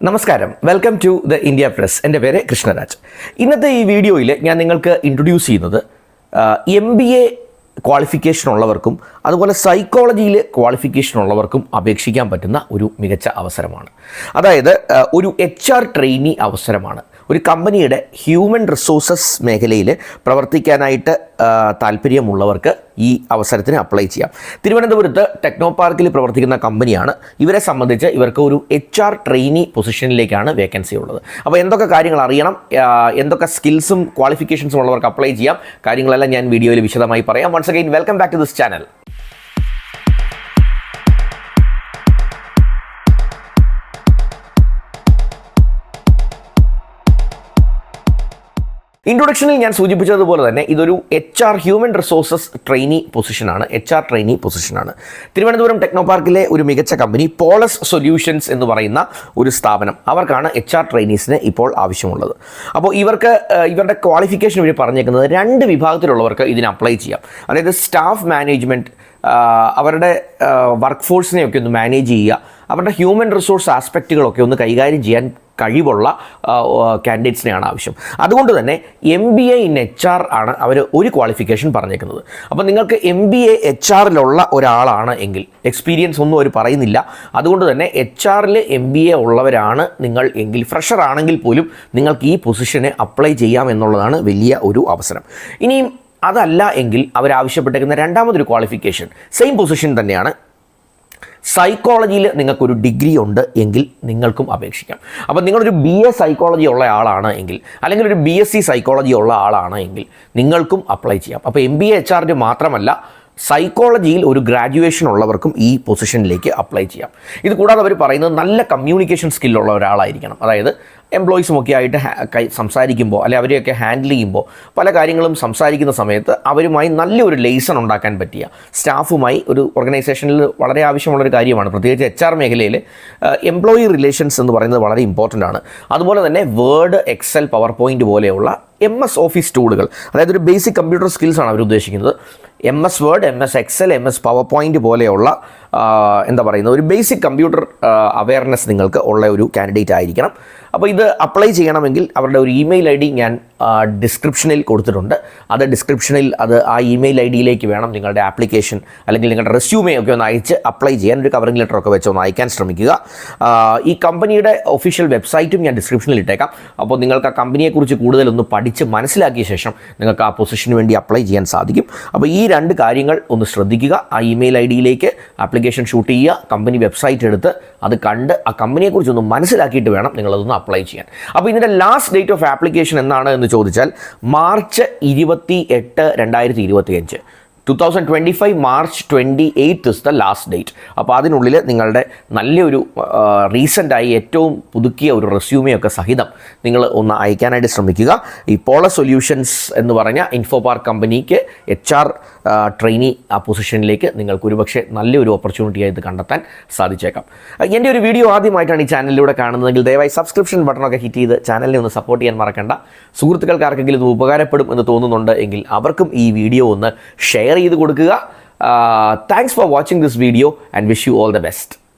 നമസ്കാരം, welcome to the India press. എൻ്റെ പേര് കൃഷ്ണരാജ്. ഇന്നത്തെ ഈ വീഡിയോയിൽ ഞാൻ നിങ്ങൾക്ക് ഇൻട്രൊഡ്യൂസ് ചെയ്യുന്നത് MBA ക്വാളിഫിക്കേഷൻ ഉള്ളവർക്കും അതുപോലെ സൈക്കോളജിയിൽ ക്വാളിഫിക്കേഷൻ ഉള്ളവർക്കും അപേക്ഷിക്കാൻ പറ്റുന്ന ഒരു മികച്ച അവസരമാണ്. അതായത് ഒരു HR ട്രെയിനി അവസരമാണ്. ഒരു കമ്പനിയുടെ ഹ്യൂമൻ റിസോഴ്സസ് മേഖലയിൽ പ്രവർത്തിക്കാനായിട്ട് താല്പര്യമുള്ളവർക്ക് ഈ അവസരത്തിന് അപ്ലൈ ചെയ്യാം. തിരുവനന്തപുരത്ത് ടെക്നോപാർക്കിൽ പ്രവർത്തിക്കുന്ന കമ്പനിയാണ്. ഇവരെ സംബന്ധിച്ച് ഇവർക്ക് ഒരു HR ട്രെയിനി പൊസിഷനിലേക്കാണ് വേക്കൻസി ഉള്ളത്. അപ്പോൾ എന്തൊക്കെ കാര്യങ്ങൾ അറിയണം, എന്തൊക്കെ സ്കിൽസും ക്വാളിഫിക്കേഷൻസും ഉള്ളവർക്ക് അപ്ലൈ ചെയ്യാം, കാര്യങ്ങളെല്ലാം ഞാൻ വീഡിയോയിൽ വിശദമായി പറയാം. Once again welcome back to this channel. ഇൻട്രൊഡക്ഷനിൽ ഞാൻ സൂചിപ്പിച്ചതുപോലെ തന്നെ ഇതൊരു HR ഹ്യൂമൻ റിസോഴ്സസ് ട്രെയിനി പൊസിഷനാണ്. HR ട്രെയിനി പൊസിഷനാണ്. തിരുവനന്തപുരം ടെക്നോപാർക്കിലെ ഒരു മികച്ച കമ്പനി പോളസ് സൊല്യൂഷൻസ് എന്ന് പറയുന്ന ഒരു സ്ഥാപനം, അവർക്കാണ് HR ട്രെയിനീസിന് ഇപ്പോൾ ആവശ്യമുള്ളത്. അപ്പോൾ ഇവരുടെ ക്വാളിഫിക്കേഷൻ ഇവർ പറഞ്ഞേക്കുന്നത് 2 വിഭാഗത്തിലുള്ളവർക്ക് ഇതിന് അപ്ലൈ ചെയ്യാം. അതായത് സ്റ്റാഫ് മാനേജ്മെൻറ്റ്, അവരുടെ വർക്ക് ഫോഴ്സിനെയൊക്കെ ഒന്ന് മാനേജ് ചെയ്യുക, അവരുടെ ഹ്യൂമൻ റിസോഴ്സ് ആസ്പെക്റ്റുകളൊക്കെ ഒന്ന് കൈകാര്യം ചെയ്യാൻ കഴിവുള്ള കാൻഡിഡേറ്റ്സിനെയാണ് ആവശ്യം. അതുകൊണ്ട് തന്നെ MBA ഇൻ HR ആണ് അവർ ഒരു ക്വാളിഫിക്കേഷൻ പറഞ്ഞേക്കുന്നത്. അപ്പോൾ നിങ്ങൾക്ക് MBA HR-ലുള്ള ഒരാളാണ് എങ്കിൽ, എക്സ്പീരിയൻസ് ഒന്നും അവർ പറയുന്നില്ല, അതുകൊണ്ട് തന്നെ HR-ൽ MBA ഉള്ളവരാണ് നിങ്ങൾ എങ്കിൽ, ഫ്രഷർ ആണെങ്കിൽ പോലും നിങ്ങൾക്ക് ഈ പൊസിഷന് അപ്ലൈ ചെയ്യാം എന്നുള്ളതാണ് വലിയ ഒരു അവസരം. ഇനിയും അതല്ല എങ്കിൽ അവരാവശ്യപ്പെട്ടേക്കുന്ന രണ്ടാമതൊരു ക്വാളിഫിക്കേഷൻ സെയിം പൊസിഷൻ തന്നെയാണ്. സൈക്കോളജിയിൽ നിങ്ങൾക്കൊരു ഡിഗ്രി ഉണ്ട് എങ്കിൽ നിങ്ങൾക്കും അപേക്ഷിക്കാം. അപ്പോൾ നിങ്ങളൊരു BA സൈക്കോളജി ഉള്ള ആളാണ് എങ്കിൽ, അല്ലെങ്കിൽ ഒരു BSc സൈക്കോളജി ഉള്ള ആളാണ് എങ്കിൽ നിങ്ങൾക്കും അപ്ലൈ ചെയ്യാം. അപ്പോൾ MBA HR മാത്രമല്ല, സൈക്കോളജിയിൽ ഒരു ഗ്രാജുവേഷൻ ഉള്ളവർക്കും ഈ പൊസിഷനിലേക്ക് അപ്ലൈ ചെയ്യാം. ഇത് കൂടാതെ അവർ പറയുന്നത് നല്ല കമ്മ്യൂണിക്കേഷൻ സ്കില്ലുള്ള ഒരാളായിരിക്കണം. അതായത് എംപ്ലോയീസുമൊക്കെ ആയിട്ട് സംസാരിക്കുമ്പോൾ, അല്ലെങ്കിൽ അവരെയൊക്കെ ഹാൻഡിൽ ചെയ്യുമ്പോൾ, പല കാര്യങ്ങളും സംസാരിക്കുന്ന സമയത്ത് അവരുമായി നല്ലൊരു ലെയ്സൺ ഉണ്ടാക്കാൻ പറ്റിയ, സ്റ്റാഫുമായി ഒരു ഓർഗനൈസേഷനിൽ വളരെ ആവശ്യമുള്ളൊരു കാര്യമാണ്. പ്രത്യേകിച്ച് HR മേഖലയിൽ എംപ്ലോയി റിലേഷൻസ് എന്ന് പറയുന്നത് വളരെ ഇമ്പോർട്ടൻ്റ് ആണ്. അതുപോലെ തന്നെ വേർഡ്, എക്സൽ, പവർ പോയിൻ്റ് പോലെയുള്ള MS ഓഫീസ് ടൂളുകൾ, അതായത് ഒരു ബേസിക് കമ്പ്യൂട്ടർ സ്കിൽസാണ് അവർ ഉദ്ദേശിക്കുന്നത്. MS word, MS excel, MS power point പോലെയുള്ള ഒരു ബേസിക് കമ്പ്യൂട്ടർ അവയർനെസ് നിങ്ങൾക്ക് ഉള്ള ഒരു കാൻഡിഡേറ്റ് ആയിരിക്കണം. അപ്പോൾ ഇത് അപ്ലൈ ചെയ്യണമെങ്കിൽ അവരുടെ ഒരു ഇമെയിൽ ID ഞാൻ ഡിസ്ക്രിപ്ഷനിൽ കൊടുത്തിട്ടുണ്ട്. ആ ഇമെയിൽ IDയിലേക്ക് വേണം നിങ്ങളുടെ ആപ്ലിക്കേഷൻ അല്ലെങ്കിൽ നിങ്ങളുടെ റെസ്യൂമേ ഒക്കെ ഒന്ന് അയച്ച് അപ്ലൈ ചെയ്യാൻ. ഒരു കവറിംഗ് ലെറ്ററൊക്കെ വെച്ച് ഒന്ന് അയക്കാൻ ശ്രമിക്കുക. ഈ കമ്പനിയുടെ ഒഫീഷ്യൽ വെബ്സൈറ്റും ഞാൻ ഡിസ്ക്രിപ്ഷനിൽ ഇട്ടേക്കാം. അപ്പോൾ നിങ്ങൾക്ക് ആ കമ്പനിയെക്കുറിച്ച് കൂടുതലൊന്ന് പഠിച്ച് മനസ്സിലാക്കിയ ശേഷം നിങ്ങൾക്ക് ആ പൊസിഷന് വേണ്ടി അപ്ലൈ ചെയ്യാൻ സാധിക്കും. അപ്പോൾ ഈ 2 കാര്യങ്ങൾ ഒന്ന് ശ്രദ്ധിക്കുക. ആ ഇമെയിൽ IDയിലേക്ക് ആപ്ലിക്കേഷൻ ഷൂട്ട് ചെയ്യുക, കമ്പനി വെബ്സൈറ്റ് എടുത്ത് അത് കണ്ട് ആ കമ്പനിയെക്കുറിച്ചൊന്ന് മനസ്സിലാക്കിയിട്ട് വേണം നിങ്ങളതൊന്ന് അപ്ലൈ ചെയ്യാൻ. അപ്പോൾ ഇതിൻ്റെ ലാസ്റ്റ് ഡേറ്റ് ഓഫ് ആപ്ലിക്കേഷൻ എന്നാണ് എന്ന് ചോദിച്ചാൽ March 28, 2025. 2025 March 28 is the last date. അപ്പോൾ അതിനുള്ളിൽ നിങ്ങളുടെ നല്ലൊരു റീസെൻ്റായി ഏറ്റവും പുതുക്കിയ ഒരു റെസ്യൂമെയൊക്കെ സഹിതം നിങ്ങൾ ഒന്ന് അയക്കാനായിട്ട് ശ്രമിക്കുക. ഈ പോളസ് സൊല്യൂഷൻസ് എന്ന് പറഞ്ഞ ഇൻഫോപാർക്ക് കമ്പനിക്ക് HR ട്രെയിനി ആ പൊസിഷനിലേക്ക് നിങ്ങൾക്ക് ഒരുപക്ഷെ നല്ലൊരു ഓപ്പർച്യൂണിറ്റി ആയിട്ട് കണ്ടെത്താൻ സാധിച്ചേക്കാം. എൻ്റെ ഒരു വീഡിയോ ആദ്യമായിട്ടാണ് ഈ ചാനലിലൂടെ കാണുന്നതെങ്കിൽ ദയവായി സബ്സ്ക്രിപ്ഷൻ ബട്ടണൊക്കെ ഹിറ്റ് ചെയ്ത് ചാനലിനെ ഒന്ന് സപ്പോർട്ട് ചെയ്യാൻ മറക്കണ്ട. സുഹൃത്തുക്കൾക്ക് ആർക്കെങ്കിലും ഇത് ഉപകാരപ്പെടും എന്ന് തോന്നുന്നുണ്ട് എങ്കിൽ അവർക്കും ഈ വീഡിയോ ഒന്ന് ഷെയർ ചെയ്ത് കൊടുക്കുക. Thanks for watching this video and wish you all the best.